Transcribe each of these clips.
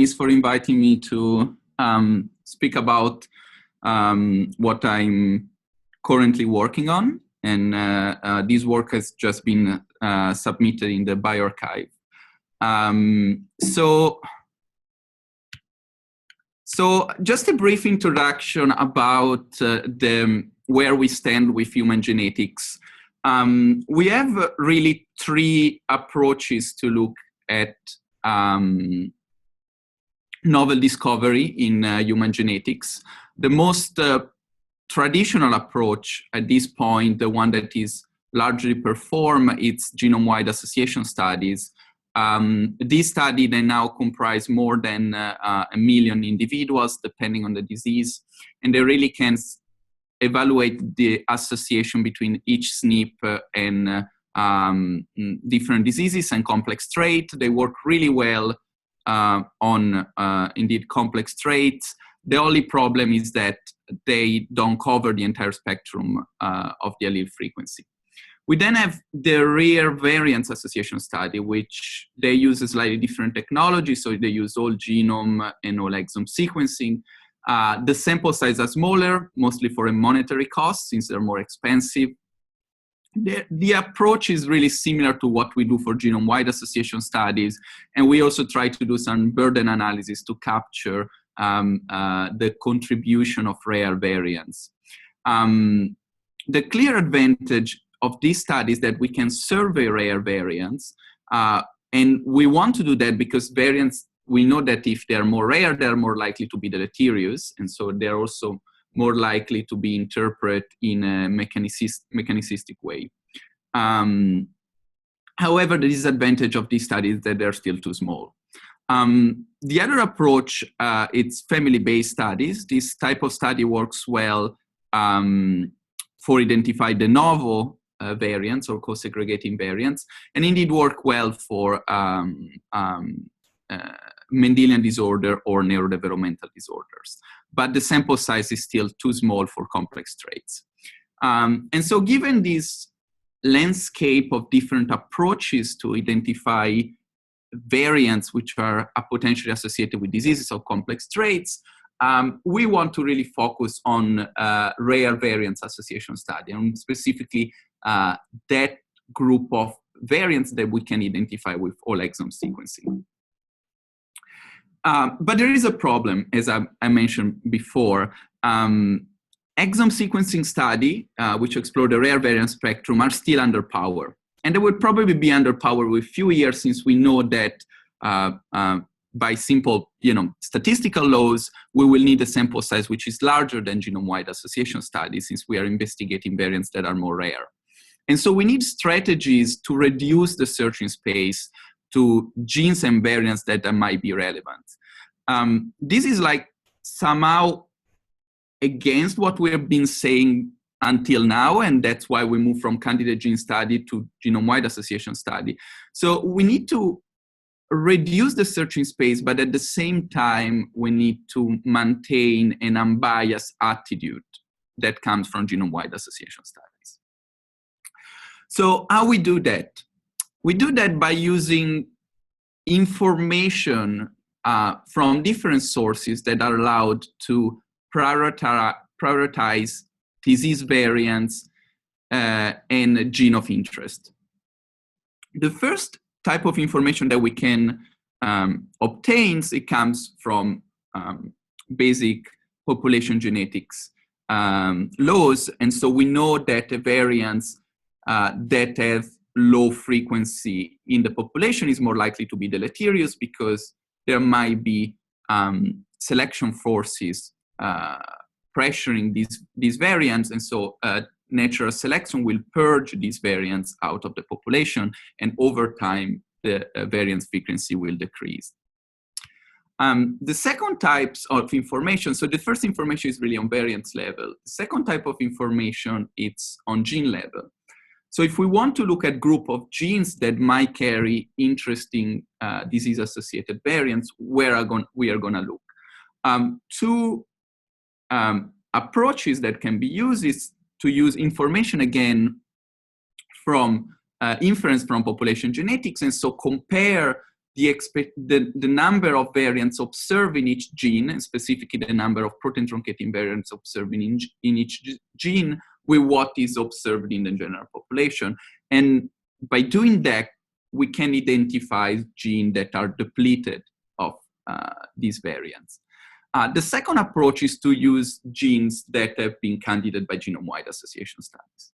Alice, for inviting me to speak about what I'm currently working on. And this work has just been submitted in the bioRxiv. So just a brief introduction about where we stand with human genetics. We have really three approaches to look at novel discovery in human genetics. The most traditional approach at this point, the one that is largely performed, it's genome-wide association studies. These studies, they now comprise more than 1 million individuals, depending on the disease, and they really can evaluate the association between each SNP and different diseases and complex traits. They work really well on, indeed, complex traits. The only problem is that they don't cover the entire spectrum of the allele frequency. We then have the rare variants association study, which they use a slightly different technology. So they use whole genome and whole exome sequencing. The sample size are smaller, mostly for a monetary cost, since they're more expensive. The approach is really similar to what we do for genome-wide association studies. And we also try to do some burden analysis to capture the contribution of rare variants. The clear advantage of this study is that we can survey rare variants. And we want to do that because variants, we know that if they're more rare, they're more likely to be deleterious. And so they're also more likely to be interpreted in a mechanicistic way. However, the disadvantage of this study is that they're still too small. The other approach, it's family-based studies. This type of study works well for identifying de novo variants or co-segregating variants, and indeed work well for Mendelian disorder or neurodevelopmental disorders. But the sample size is still too small for complex traits. And so given this landscape of different approaches to identify variants which are potentially associated with diseases or complex traits, we want to really focus on rare variants association study, and specifically that group of variants that we can identify with whole exome sequencing. But there is a problem, as I mentioned before. Exome sequencing study, which explore the rare variant spectrum, are still underpowered. And they will probably be underpowered with few years, since we know that by simple, statistical laws, we will need a sample size which is larger than genome-wide association studies, since we are investigating variants that are more rare. And so we need strategies to reduce the searching space to genes and variants that might be relevant. This is like somehow against what we have been saying until now, and that's why we move from candidate gene study to genome-wide association study. So we need to reduce the searching space, but at the same time, we need to maintain an unbiased attitude that comes from genome-wide association studies. So how we do that? We do that by using information from different sources that are allowed to prioritize disease variants and gene of interest. The first type of information that we can obtain, it comes from basic population genetics laws. And so we know that the variants that have low frequency in the population is more likely to be deleterious, because there might be selection forces pressuring these variants. And so natural selection will purge these variants out of the population, and over time, the variance frequency will decrease. The second types of information, so the first information is really on variance level. The second type of information, it's on gene level. So if we want to look at group of genes that might carry interesting disease-associated variants, we are going to look. Two approaches that can be used is to use information again from inference from population genetics, and so compare the number of variants observed in each gene, and specifically the number of protein-truncating variants observed in each gene, with what is observed in the general population. And by doing that, we can identify genes that are depleted of these variants. The second approach is to use genes that have been candidated by genome-wide association studies.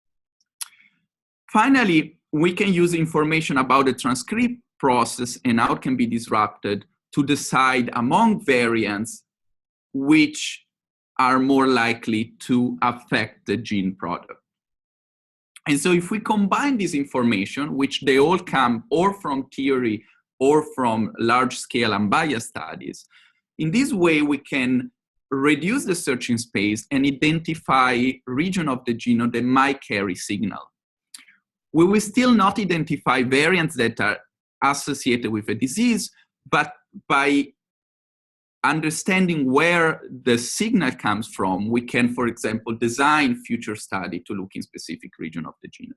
Finally, we can use information about the transcript process and how it can be disrupted to decide among variants which are more likely to affect the gene product. And so if we combine this information, which they all come or from theory or from large-scale unbiased studies, in this way we can reduce the searching space and identify region of the genome that might carry signal. We will still not identify variants that are associated with a disease, but by understanding where the signal comes from, we can, for example, design future study to look in specific region of the genome.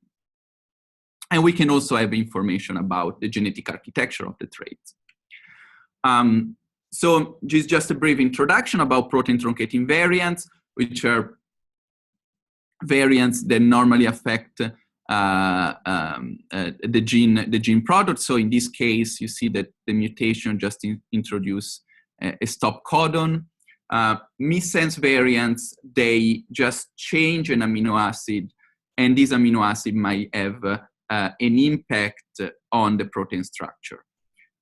And we can also have information about the genetic architecture of the traits. So this is just a brief introduction about protein-truncating variants, which are variants that normally affect the gene product. So in this case, you see that the mutation just introduce a stop codon. Missense variants, they just change an amino acid, and this amino acid might have an impact on the protein structure.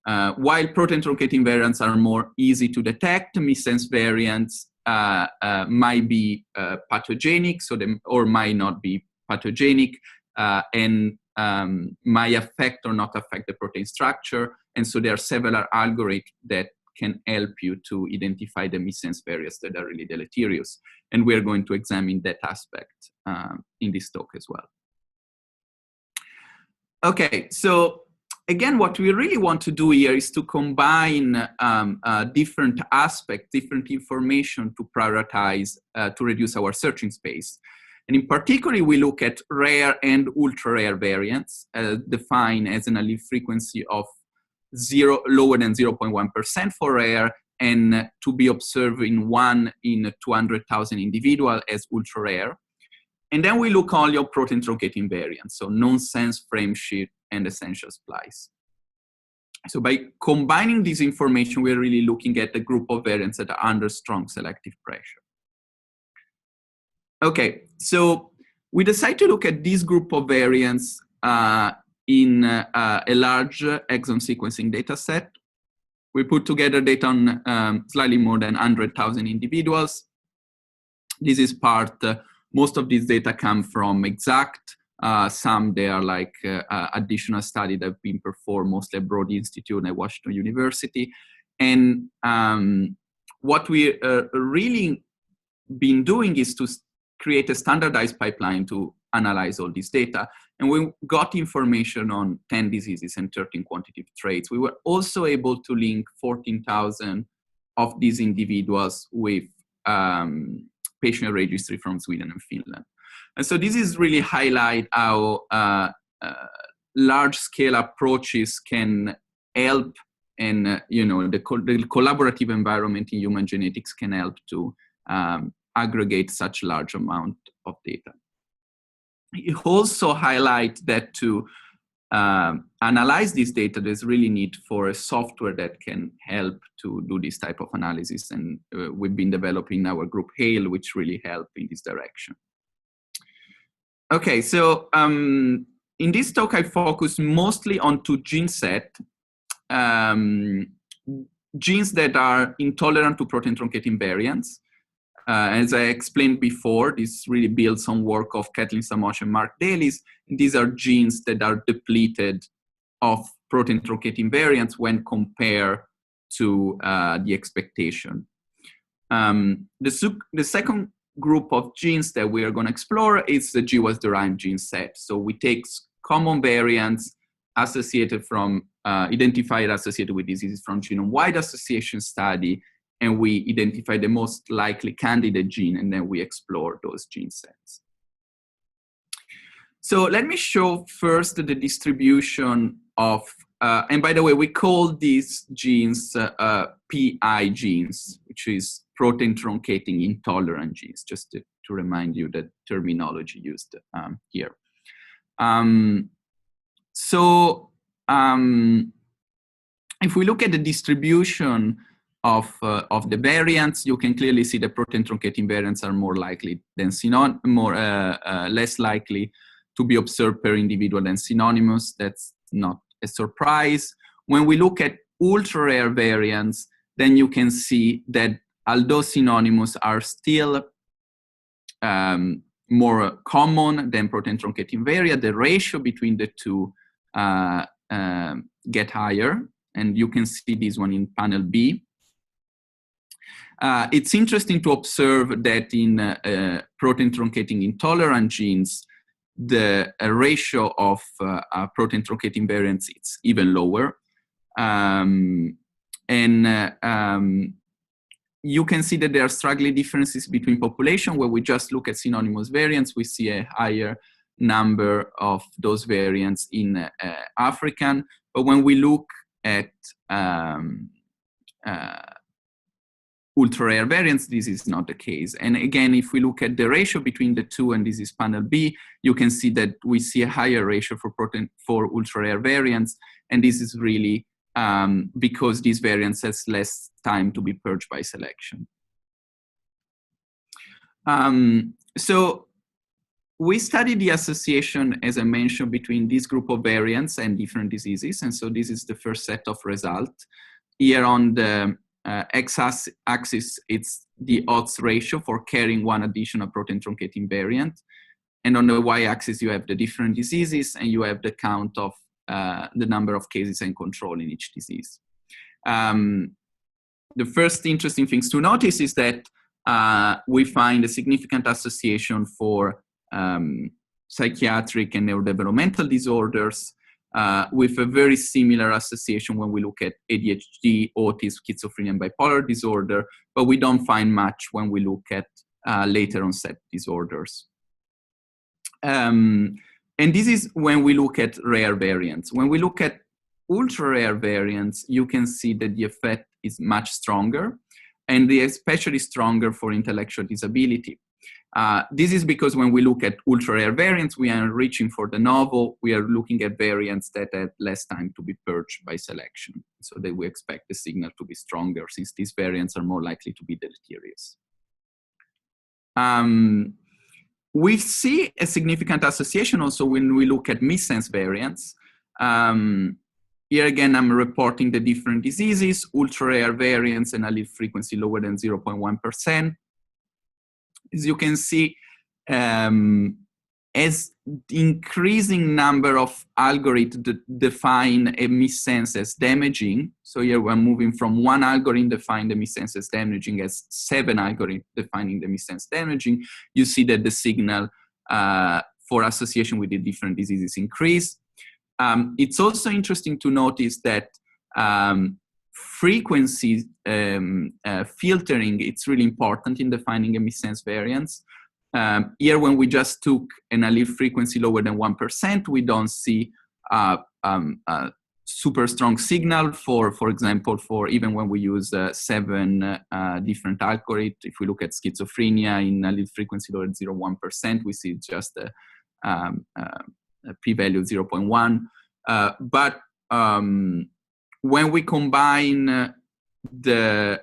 While protein-truncating variants are more easy to detect, missense variants might be pathogenic, or might not be pathogenic, and might affect or not affect the protein structure. And so there are several algorithms that can help you to identify the missense variants that are really deleterious. And we're going to examine that aspect in this talk as well. Okay, so again, what we really want to do here is to combine different aspects, different information to prioritize, to reduce our searching space. And in particular, we look at rare and ultra-rare variants, defined as an allele frequency of lower than 0.1% for rare, and to be observed in 1 in 200,000 individuals as ultra-rare. And then we look only at protein-truncating variants, so nonsense, frameshift, and essential splice. So by combining this information, we're really looking at a group of variants that are under strong selective pressure. Okay, so we decided to look at this group of variants in a large exome sequencing data set. We put together data on slightly more than 100,000 individuals. This is most of these data come from Exact. Some they are like additional studies that have been performed mostly at Broad Institute at Washington University. And what we really been doing is to create a standardized pipeline to analyze all this data. And we got information on 10 diseases and 13 quantitative traits. We were also able to link 14,000 of these individuals with patient registry from Sweden and Finland. And so this is really highlight how large-scale approaches can help, and the collaborative environment in human genetics can help to aggregate such large amount of data. It also highlights that to analyze this data, there's really need for a software that can help to do this type of analysis. And we've been developing our group HAIL, which really help in this direction. Okay, so in this talk, I focus mostly on 2 gene sets. Genes that are intolerant to protein-truncating variants. As I explained before, this really builds on work of Kathleen Samosh and Mark Dalis. These are genes that are depleted of protein-truncating variants when compared to the expectation. The second group of genes that we are going to explore is the GWAS-derived gene set. So we take common variants associated from, identified associated with diseases from genome-wide association study, and we identify the most likely candidate gene, and then we explore those gene sets. So let me show first the distribution of and by the way, we call these genes PI genes, which is protein-truncating intolerant genes, just to remind you the terminology used here. If we look at the distribution of the variants, you can clearly see the protein-truncating variants are more likely than less likely to be observed per individual than synonymous. That's not a surprise. When we look at ultra-rare variants, then you can see that although synonymous are still more common than protein-truncating variant, the ratio between the two get higher, and you can see this one in panel B. It's interesting to observe that in protein-truncating intolerant genes, the ratio of protein-truncating variants is even lower. You can see that there are striking differences between population. Where we just look at synonymous variants, we see a higher number of those variants in African. But when we look at ultra-rare variants, this is not the case. And again, if we look at the ratio between the two, and this is panel B, you can see that we see a higher ratio for ultra-rare variants, and this is really because these variants has less time to be purged by selection. So we studied the association, as I mentioned, between this group of variants and different diseases, and so this is the first set of results. Here on the x-axis, it's the odds ratio for carrying one additional protein-truncating variant. And on the y-axis, you have the different diseases, and you have the count of the number of cases and control in each disease. The first interesting things to notice is that we find a significant association for psychiatric and neurodevelopmental disorders, with a very similar association when we look at ADHD, autism, schizophrenia, and bipolar disorder, but we don't find much when we look at later onset disorders. And this is when we look at rare variants. When we look at ultra-rare variants, you can see that the effect is much stronger, and they're especially stronger for intellectual disability. This is because when we look at ultra-rare variants, we are reaching for the novel. We are looking at variants that have less time to be purged by selection, so that we expect the signal to be stronger, since these variants are more likely to be deleterious. We see a significant association also when we look at missense variants. Here again, I'm reporting the different diseases, ultra-rare variants, and allele frequency lower than 0.1%. As you can see, as increasing number of algorithms define a missense as damaging, so here we're moving from one algorithm defining the missense as damaging as 7 algorithms defining the missense damaging, you see that the signal for association with the different diseases increase. It's also interesting to notice that frequency filtering, it's really important in defining a missense variance. Here, when we just took an allele frequency lower than 1%, we don't see a super strong signal for example, for even when we use 7 different algorithms. If we look at schizophrenia in allele frequency lower than 0.1%, we see just a p-value of 0.1. But when we combine the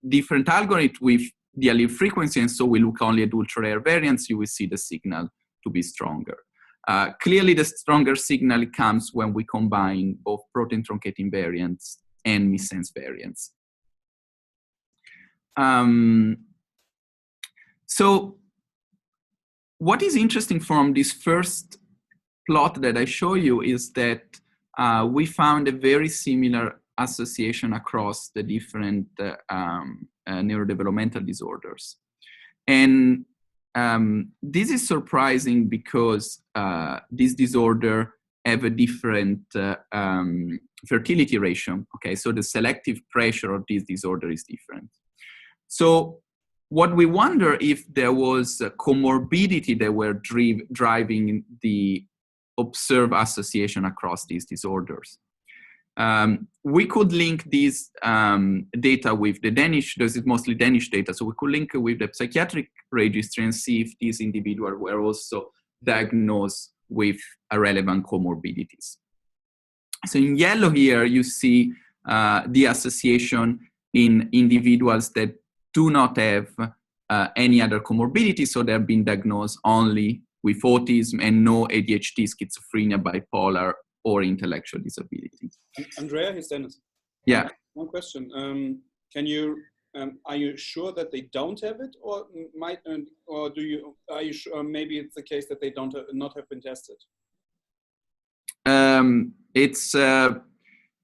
different algorithms with the allele frequency, and so we look only at ultra-rare variants, you will see the signal to be stronger. Clearly, the stronger signal comes when we combine both protein-truncating variants and missense variants. So what is interesting from this first plot that I show you is that we found a very similar association across the different neurodevelopmental disorders. And this is surprising because this disorder have a different fertility ratio. Okay, so the selective pressure of this disorder is different. So what we wonder if there was a comorbidity that were driving the observe association across these disorders. We could link these data with the Danish, this is mostly Danish data, so we could link it with the psychiatric registry and see if these individuals were also diagnosed with relevant comorbidities. So in yellow here, you see the association in individuals that do not have any other comorbidity, so they're being diagnosed only with autism and no ADHD, schizophrenia, bipolar, or intellectual disability. Andrea, here's Dennis. Yeah. One question. Can you are you sure that they don't have it, or might, or do you? Are you sure? Maybe it's the case that they don't not have been tested.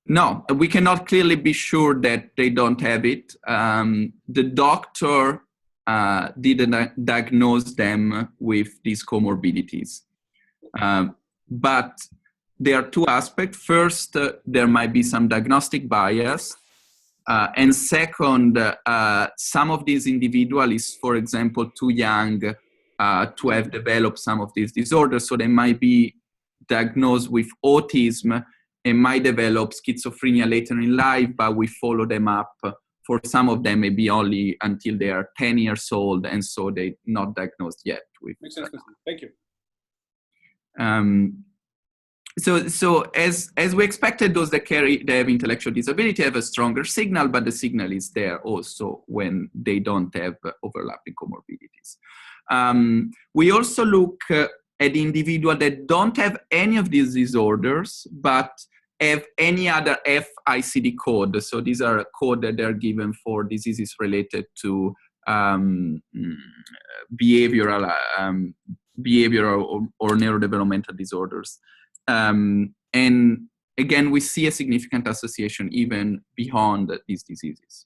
No, we cannot clearly be sure that they don't have it. The doctor didn't diagnose them with these comorbidities. But there are two aspects. First, there might be some diagnostic bias. And second, some of these individuals, for example, too young to have developed some of these disorders, so they might be diagnosed with autism and might develop schizophrenia later in life, but we follow them up. For some of them, maybe only until they are 10 years old, and so they're not diagnosed yet with. Makes sense. Thank you. So as we expected, those that have intellectual disability have a stronger signal, but the signal is there also when they don't have overlapping comorbidities. We also look at individuals that don't have any of these disorders, but have any other FICD code. So these are codes that are given for diseases related to behavioral or neurodevelopmental disorders. And again, we see a significant association even beyond these diseases.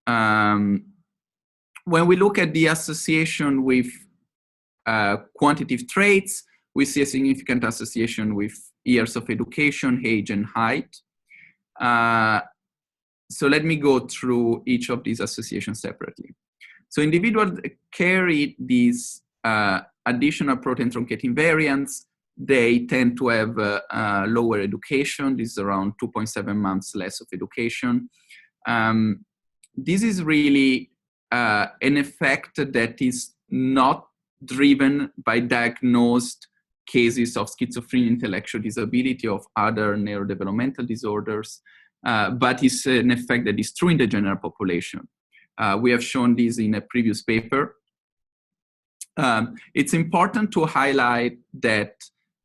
When we look at the association with quantitative traits, we see a significant association with years of education, age, and height. So let me go through each of these associations separately. So individuals carry these additional protein-truncating variants. They tend to have lower education. This is around 2.7 months less of education. This is really an effect that is not driven by diagnosed cases of schizophrenia, intellectual disability, of other neurodevelopmental disorders, but it's an effect that is true in the general population. We have shown this in a previous paper. It's important to highlight that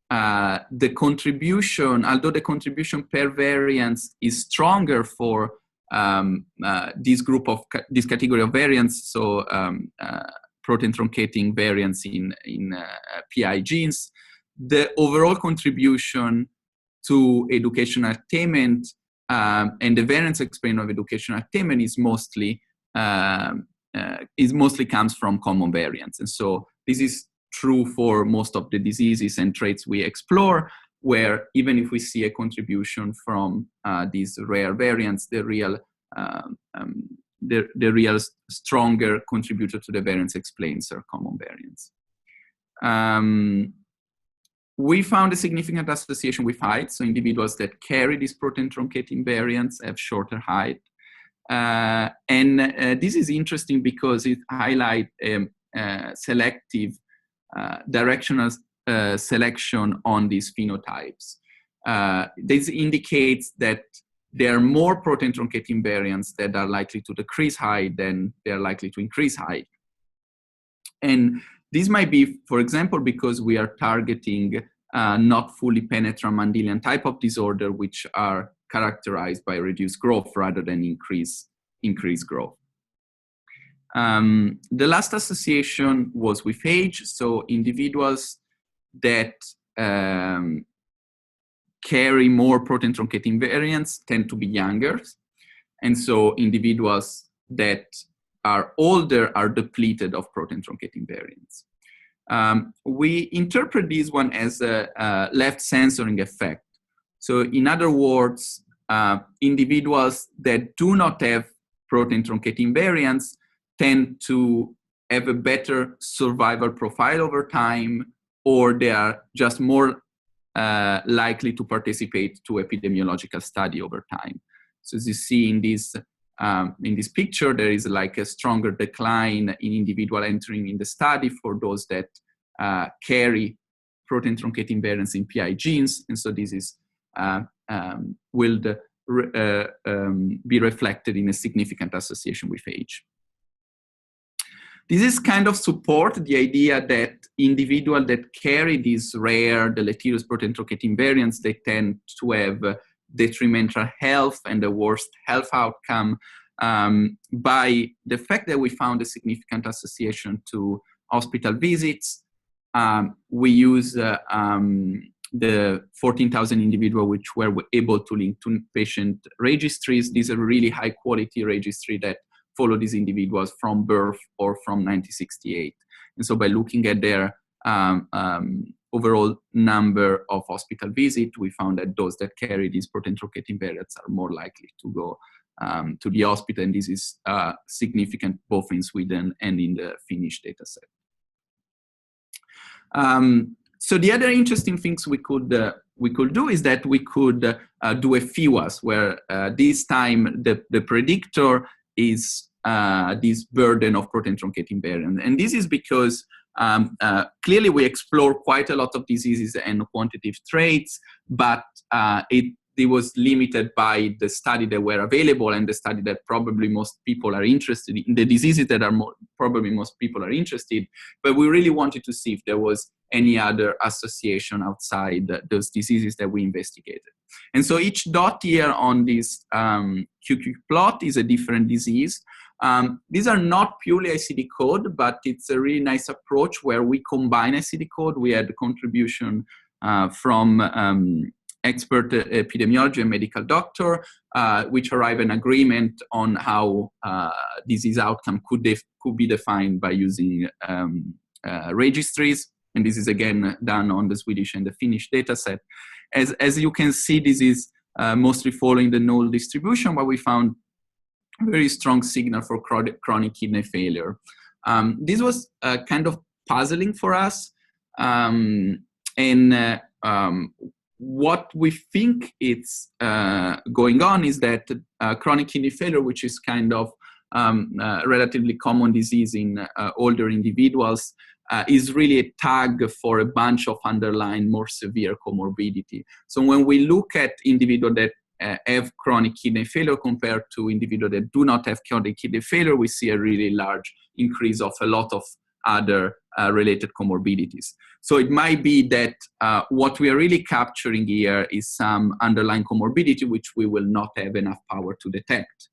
the contribution, although the contribution per variance is stronger for this category of variants, so protein-truncating variants in PI genes, the overall contribution to educational attainment and the variance explained of educational attainment is mostly comes from common variants. And so this is true for most of the diseases and traits we explore, where even if we see a contribution from these rare variants, the real stronger contributor to the variance explains are common variants. We found a significant association with height. So individuals that carry these protein-truncating variants have shorter height. This is interesting because it highlights selective directional selection on these phenotypes. This indicates that there are more protein-truncating variants that are likely to decrease height than they are likely to increase height. And this might be, for example, because we are targeting not fully penetrant Mendelian type of disorder, which are characterized by reduced growth rather than increased growth. The last association was with age. So individuals that carry more protein-truncating variants tend to be younger. And so individuals that are older are depleted of protein-truncating variants. We interpret this one as a left censoring effect. So in other words, individuals that do not have protein-truncating variants tend to have a better survival profile over time, or they are just more likely to participate to epidemiological study over time. So as you see in this picture, there is like a stronger decline in individual entering in the study for those that carry protein truncating variants in PI genes, and so this is will be reflected in a significant association with age. This is kind of support the idea that individuals that carry these rare deleterious protein truncating variants, they tend to have detrimental health and the worst health outcome by the fact that we found a significant association to hospital visits. We use the 14,000 individuals which were able to link to patient registries. These are really high quality registry that follow these individuals from birth or from 1968. And so by looking at their overall number of hospital visits, we found that those that carry these protein truncating variants are more likely to go to the hospital, and this is significant both in Sweden and in the Finnish data set. So the other interesting things we could do is that we could do a PHEWAS, where this time the predictor is this burden of protein truncating variant. And this is because clearly we explore quite a lot of diseases and quantitative traits, but it was limited by the study that were available and the study that probably most people are interested in, the diseases that are probably most people are interested. But we really wanted to see if there was any other association outside those diseases that we investigated. And so each dot here on this QQ plot is a different disease. These are not purely ICD code, but it's a really nice approach where we combine ICD code. We had a contribution from expert epidemiology and medical doctor, which arrive an agreement on how disease outcome could be defined by using registries. And this is again done on the Swedish and the Finnish data set. As you can see, this is mostly following the null distribution, but we found a very strong signal for chronic kidney failure. This was kind of puzzling for us. What we think it's going on is that chronic kidney failure, which is kind of relatively common disease in older individuals, is really a tag for a bunch of underlying more severe comorbidity. So when we look at individuals that have chronic kidney failure compared to individuals that do not have chronic kidney failure, we see a really large increase of a lot of other related comorbidities. So it might be that what we are really capturing here is some underlying comorbidity which we will not have enough power to detect.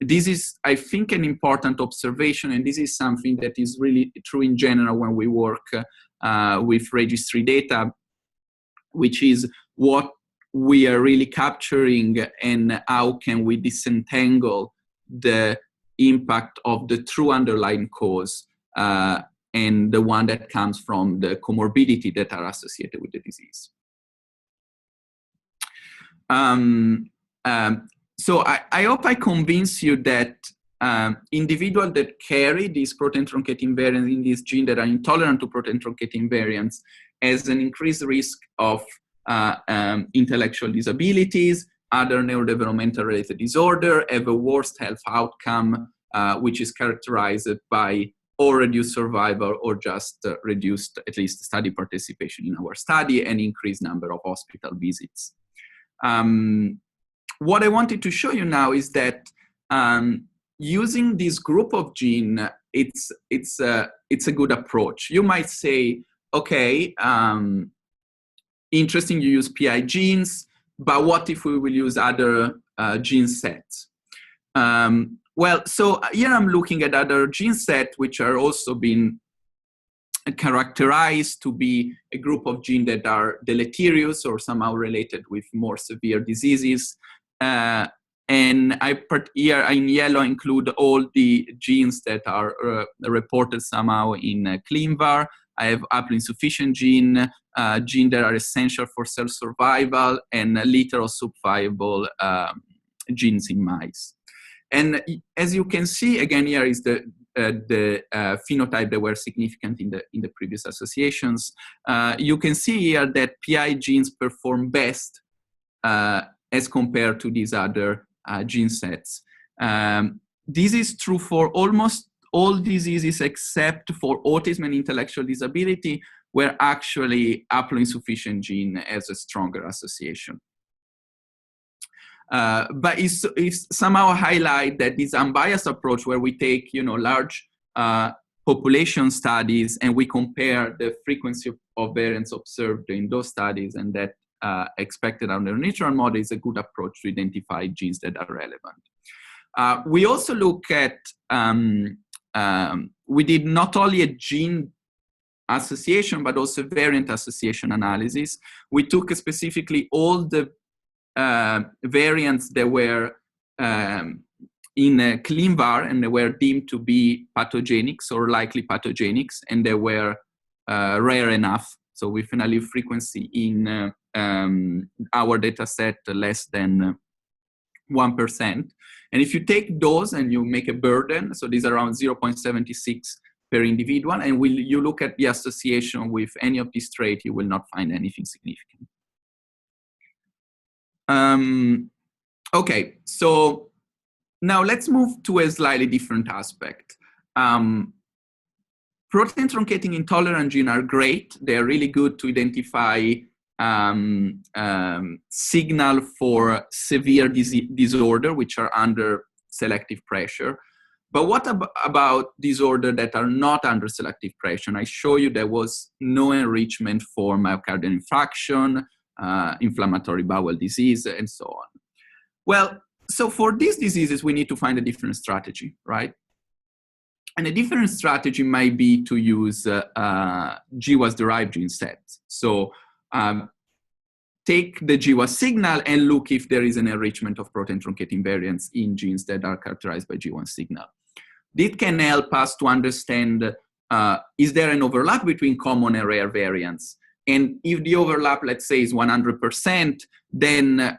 This is, I think, an important observation, and this is something that is really true in general when we work with registry data, which is what we are really capturing and how can we disentangle the impact of the true underlying cause and the one that comes from the comorbidity that are associated with the disease. So I hope I convince you that individuals that carry these protein truncating variants in this gene that are intolerant to protein truncating variants has an increased risk of intellectual disabilities, other neurodevelopmental related disorder, have a worse health outcome, which is characterized by or reduced survival or just reduced at least study participation in our study and increased number of hospital visits. What I wanted to show you now is that using this group of genes, it's a good approach. You might say, okay, interesting you use PI genes, but what if we will use other gene sets? Well, so here I'm looking at other gene sets which are also being characterized to be a group of genes that are deleterious or somehow related with more severe diseases. And here in yellow include all the genes that are reported somehow in ClinVar. I have haploinsufficient gene, genes that are essential for cell survival, and literal subviable genes in mice. And as you can see, again, here is the the phenotype that were significant in the previous associations, you can see here that PI genes perform best as compared to these other gene sets. This is true for almost all diseases except for autism and intellectual disability, where actually haploinsufficient gene has a stronger association. But it's somehow highlight that this unbiased approach, where we take large population studies and we compare the frequency of variants observed in those studies and that expected under a natural model, is a good approach to identify genes that are relevant. We also look at, we did not only a gene association, but also variant association analysis. We took specifically all the variants that were in a ClinVar and they were deemed to be pathogenics or likely pathogenics, and they were rare enough. So with an allele frequency in our data set less than 1%. And if you take those and you make a burden, so these are around 0.76 per individual, and you look at the association with any of these traits, you will not find anything significant. Okay, so now let's move to a slightly different aspect. Protein-truncating intolerant genes are great. They're really good to identify signal for severe disorder, which are under selective pressure. But what about disorders that are not under selective pressure? And I show you there was no enrichment for myocardial infarction, inflammatory bowel disease, and so on. Well, so for these diseases, we need to find a different strategy, right? And a different strategy might be to use GWAS-derived gene sets. So take the GWAS signal and look if there is an enrichment of protein-truncating variants in genes that are characterized by GWAS signal. This can help us to understand, is there an overlap between common and rare variants? And if the overlap, let's say, is 100%, then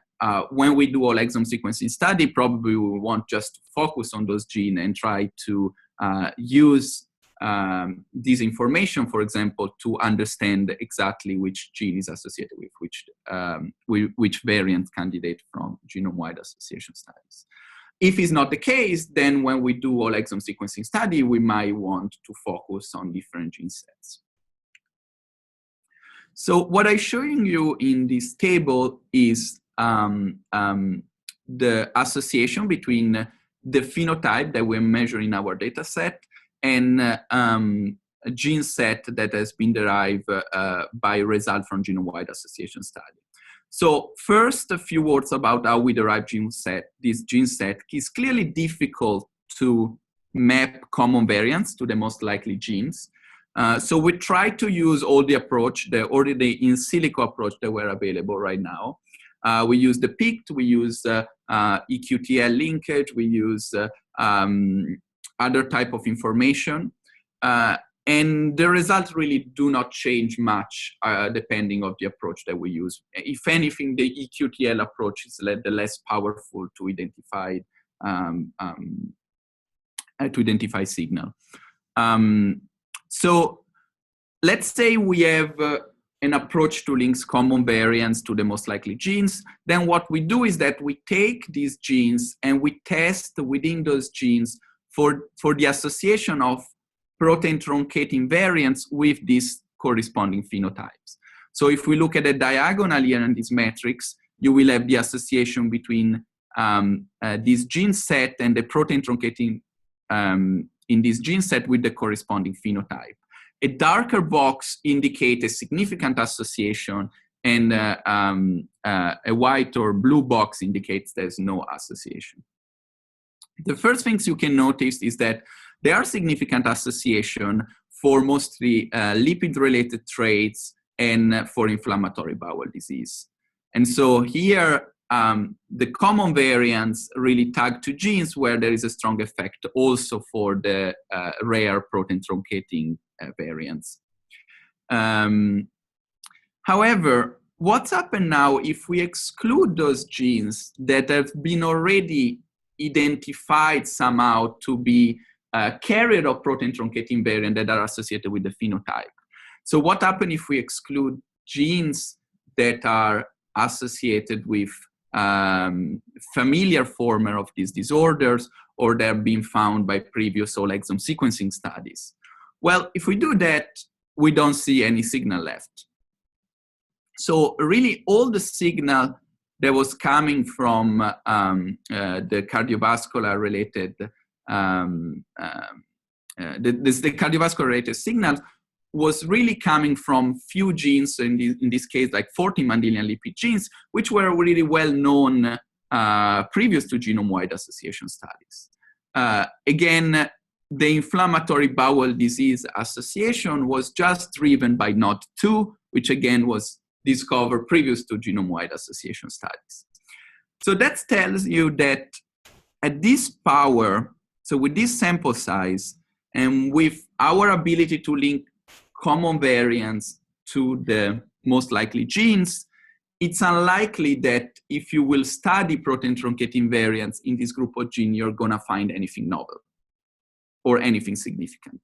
when we do whole exome sequencing study, probably we want just to focus on those genes and try to use this information, for example, to understand exactly which gene is associated with which variant candidate from genome-wide association studies. If it's not the case, then when we do whole exome sequencing study, we might want to focus on different gene sets. So what I'm showing you in this table is the association between the phenotype that we're measuring in our data set and a gene set that has been derived by result from genome-wide association study. So first, a few words about how we derive gene set. This gene set is clearly difficult to map common variants to the most likely genes. So we try to use all the approach, the in silico approach that were available right now. We use the PICT, we use EQTL linkage, we use other type of information. And the results really do not change much depending on the approach that we use. If anything, the EQTL approach is the less powerful to identify signal. So let's say we have an approach to links common variants to the most likely genes. Then what we do is that we take these genes and we test within those genes for the association of protein-truncating variants with these corresponding phenotypes. So if we look at a diagonal here in this matrix, you will have the association between this gene set and the protein-truncating in this gene set with the corresponding phenotype. A darker box indicates a significant association, and a white or blue box indicates there's no association. The first things you can notice is that there are significant association for mostly lipid-related traits and for inflammatory bowel disease. And so here, the common variants really tag to genes where there is a strong effect also for the rare protein-truncating variants. However, what's happened now if we exclude those genes that have been already identified somehow to be carrier of protein-truncating variant that are associated with the phenotype. So what happens if we exclude genes that are associated with familiar former of these disorders, or they're being found by previous whole exome sequencing studies? Well, if we do that, we don't see any signal left. So really all the signal that was coming from the cardiovascular related, the cardiovascular related signals was really coming from few genes, in this case, like 14 Mendelian lipid genes, which were really well known previous to genome-wide association studies. Again, the inflammatory bowel disease association was just driven by NOD2, which again was discovered previous to genome-wide association studies. So that tells you that at this power, so with this sample size, and with our ability to link common variants to the most likely genes, it's unlikely that if you will study protein-truncating variants in this group of genes, you're gonna find anything novel or anything significant.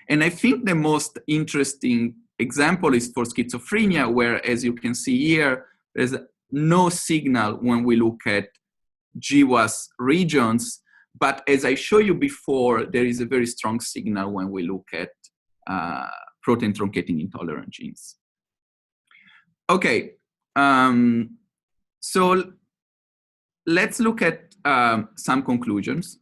And I think the most interesting example is for schizophrenia, where, as you can see here, there's no signal when we look at GWAS regions, but as I showed you before, there is a very strong signal when we look at protein-truncating intolerant genes. Okay, so let's look at some conclusions.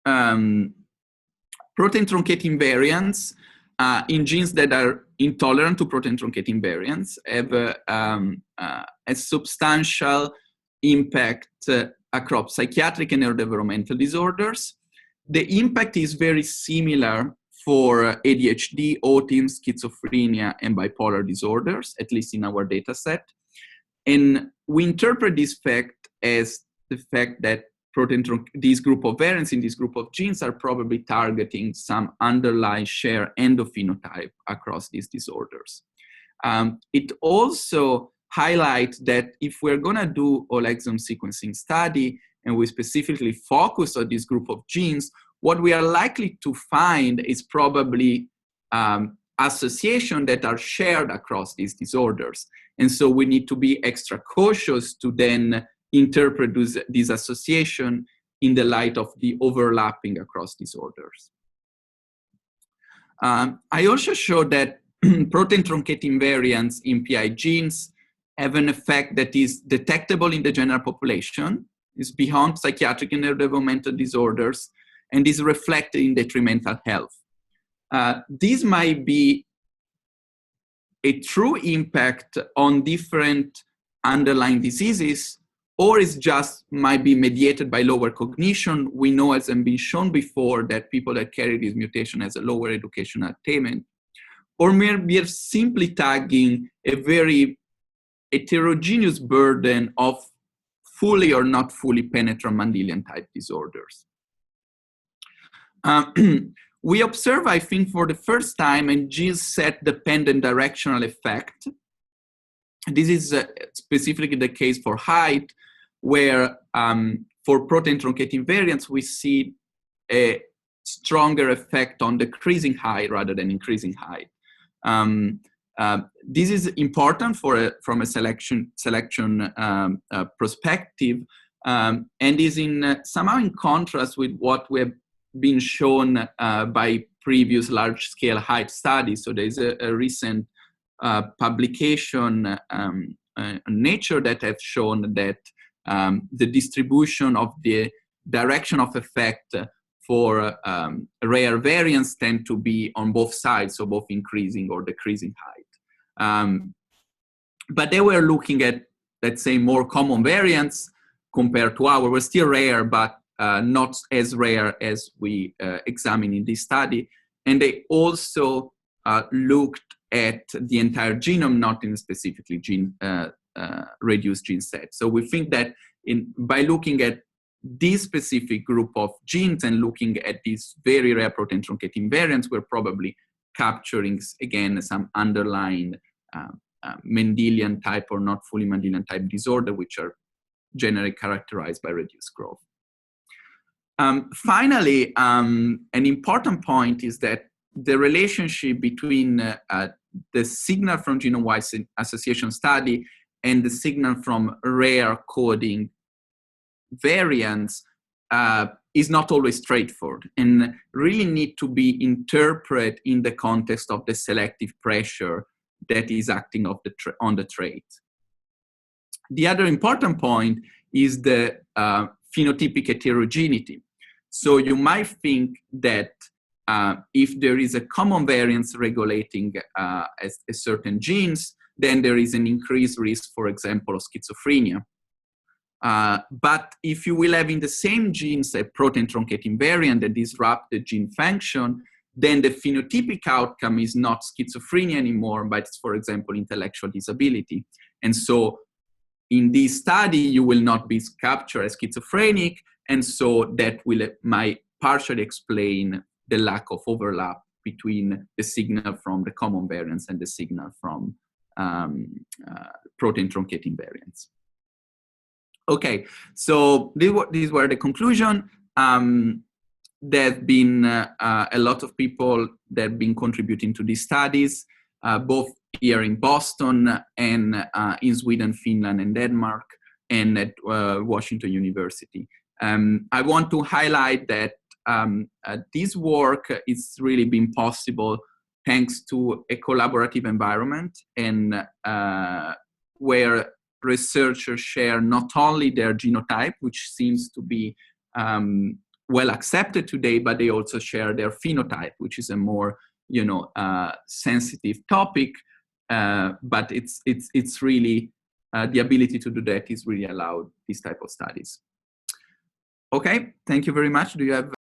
Protein-truncating variants in genes that are intolerant to protein-truncating variants have a substantial impact across psychiatric and neurodevelopmental disorders. The impact is very similar for ADHD, autism, schizophrenia, and bipolar disorders, at least in our data set. And we interpret this fact as the fact that this group of variants in this group of genes are probably targeting some underlying shared endophenotype across these disorders. It also highlights that if we're gonna do whole exome sequencing study and we specifically focus on this group of genes, what we are likely to find is probably associations that are shared across these disorders. And so we need to be extra cautious to then interpret this association in the light of the overlapping across disorders. I also showed that protein-truncating variants in PI genes have an effect that is detectable in the general population, is beyond psychiatric and neurodevelopmental disorders, and is reflected in detrimental health. This might be a true impact on different underlying diseases, or it just might be mediated by lower cognition. We know, as has been shown before, that people that carry this mutation has a lower educational attainment, or maybe are simply tagging a very heterogeneous burden of fully or not fully penetrant Mendelian type disorders. We observe, I think, for the first time, a gene set dependent directional effect. This is specifically the case for height, where for protein-truncating variants, we see a stronger effect on decreasing height rather than increasing height. This is important from a selection perspective, and is somehow in contrast with what we have been shown by previous large-scale height studies. So there's a recent publication in Nature that have shown that the distribution of the direction of effect for rare variants tend to be on both sides, so both increasing or decreasing height. But they were looking at, let's say, more common variants compared to ours. We're still rare, but not as rare as we examined in this study. And they also looked at the entire genome, not in a specifically reduced gene set. So we think that by looking at this specific group of genes and looking at these very rare protein-truncating variants, we're probably capturing, again, some underlying Mendelian type or not fully Mendelian type disorder, which are generally characterized by reduced growth. Finally, an important point is that the relationship between the signal from genome-wide association study and the signal from rare coding variants is not always straightforward and really need to be interpreted in the context of the selective pressure that is acting on the trait. The other important point is the phenotypic heterogeneity. So you might think that if there is a common variance regulating a certain genes, then there is an increased risk, for example, of schizophrenia. But if you will have in the same genes a protein-truncating variant that disrupts the gene function, then the phenotypic outcome is not schizophrenia anymore, but it's, for example, intellectual disability. And so in this study, you will not be captured as schizophrenic, and so that might partially explain the lack of overlap between the signal from the common variants and the signal from protein-truncating variants. Okay, so these were the conclusion. There have been a lot of people that have been contributing to these studies, both here in Boston and in Sweden, Finland, and Denmark, and at Washington University. I want to highlight that this work is really been possible thanks to a collaborative environment, and where researchers share not only their genotype, which seems to be well accepted today, but they also share their phenotype, which is a more sensitive topic. But it's really the ability to do that is really allowed these type of studies. Okay, thank you very much. Do you have